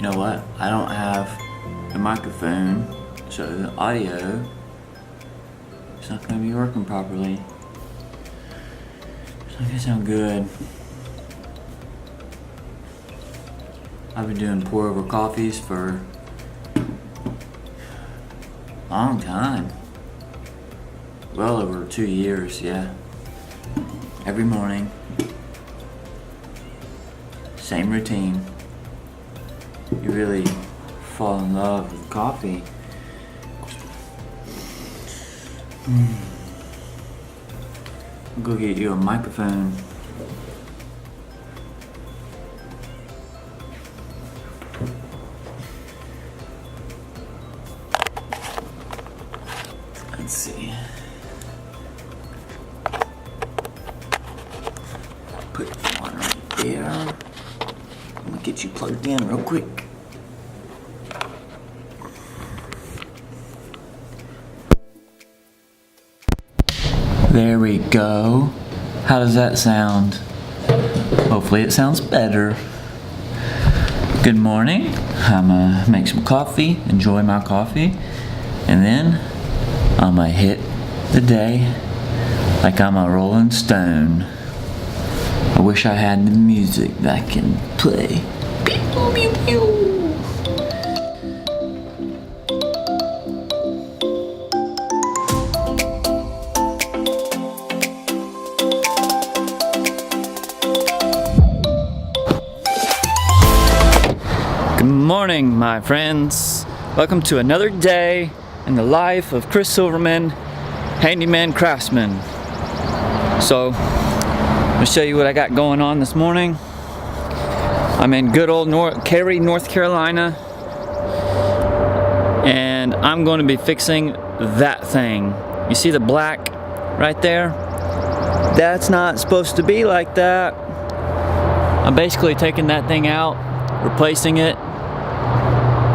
know what? I don't have a microphone, so the audio is not going to be working properly. It's not going to sound good. I've been doing pour over coffees for a long time. Well over 2 years, yeah. Every morning. Same routine. You really fall in love with coffee. I'll go get you a microphone. Let's see. Put one right there. I'm gonna get you plugged in real quick. There we go. How does that sound? Hopefully it sounds better. Good morning. I'm gonna make some coffee, enjoy my coffee, and then I'm gonna hit the day like I'm a Rolling Stone. I wish I had the music that I can play. Pew, pew, pew. Good morning, my friends. Welcome to another day in the life of Chris Silverman, handyman craftsman. So, I'm gonna show you what I got going on this morning. I'm in good old Cary, North Carolina, and I'm going to be fixing that thing. You see the black right there? That's not supposed to be like that. I'm basically taking that thing out, replacing it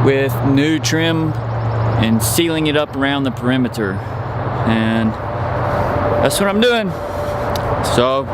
with new trim and sealing it up around the perimeter, and that's what I'm doing. So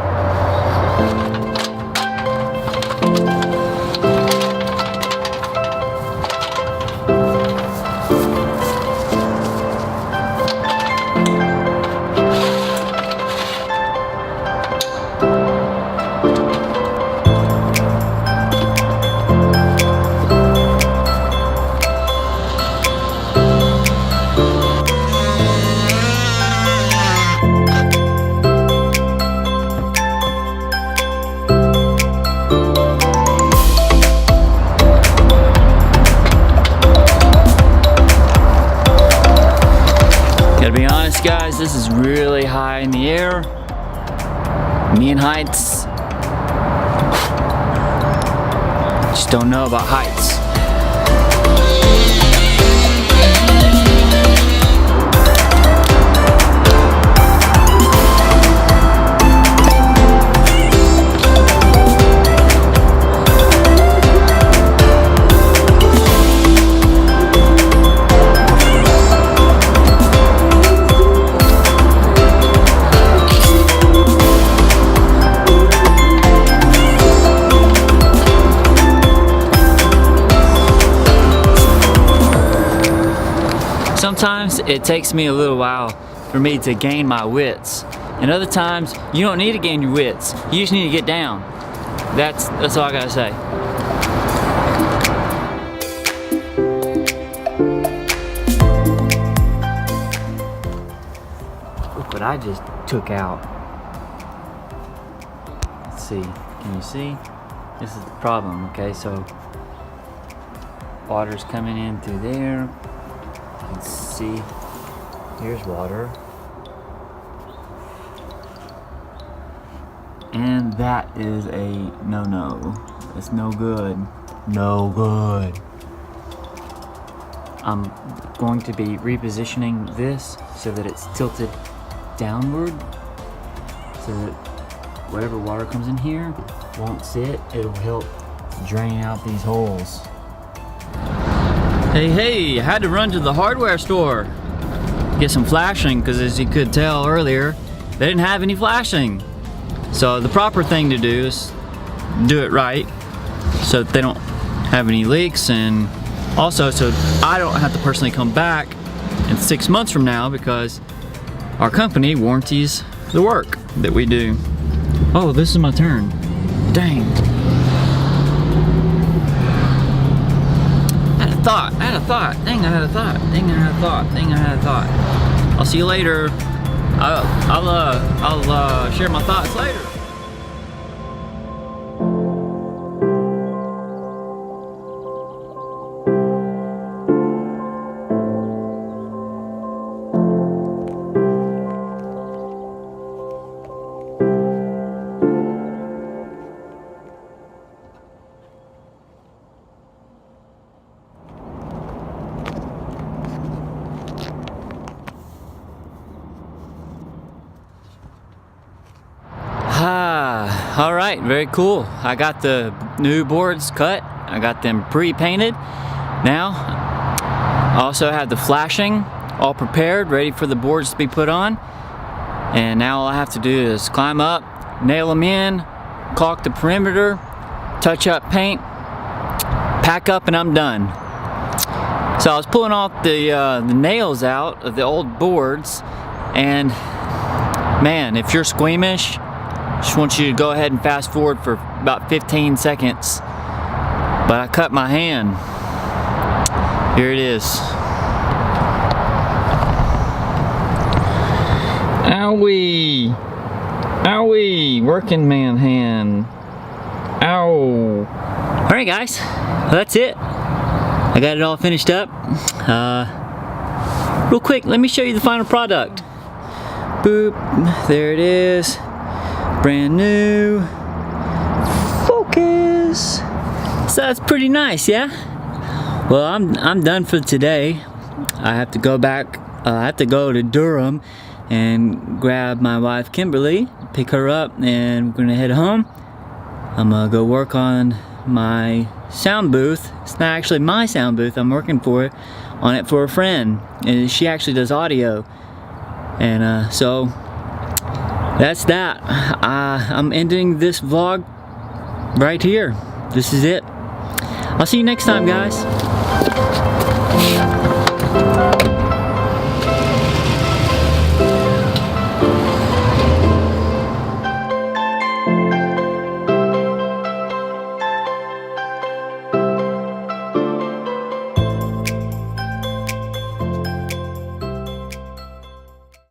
gotta be honest, guys, this is really high in the air. Me and heights. Just don't know about heights. Sometimes it takes me a little while for me to gain my wits, and other times you don't need to gain your wits, you just need to get down. That's all I gotta say. Look what I just took out. Let's see, can you see? This is the problem, okay? So water's coming in through there. Let's see, here's water, and that is a no-no. It's no good. No good. I'm going to be repositioning this so that it's tilted downward, so that whatever water comes in here won't sit. It'll help drain out these holes. Hey, I had to run to the hardware store, get some flashing, because as you could tell earlier, they didn't have any flashing. So the proper thing to do is do it right, so that they don't have any leaks, and also so I don't have to personally come back in 6 months from now because our company warranties the work that we do. Oh, this is my turn. Dang. I had a thought. Dang, I had a thought. I'll see you later. I'll share my thoughts later. All right, very cool. I got the new boards cut. I got them pre-painted. Now, I also have the flashing all prepared, ready for the boards to be put on. And now all I have to do is climb up, nail them in, caulk the perimeter, touch up paint, pack up, and I'm done. So I was pulling off the nails out of the old boards, and man, if you're squeamish, just want you to go ahead and fast forward for about 15 seconds. But I cut my hand. Here it is. Owie! Owie! Working man hand. Ow! Alright guys, well, that's it. I got it all finished up. Real quick, let me show you the final product. Boop, there it is. Brand new. Focus. So that's pretty nice, yeah? Well, I'm done for today. I have to go back. I have to go to Durham and grab my wife Kimberly, pick her up, and we're gonna head home. I'm gonna go work on my sound booth. It's not actually my sound booth. I'm working on it for a friend, and she actually does audio. And so that's that. I'm ending this vlog right here. This is it. I'll see you next time, guys.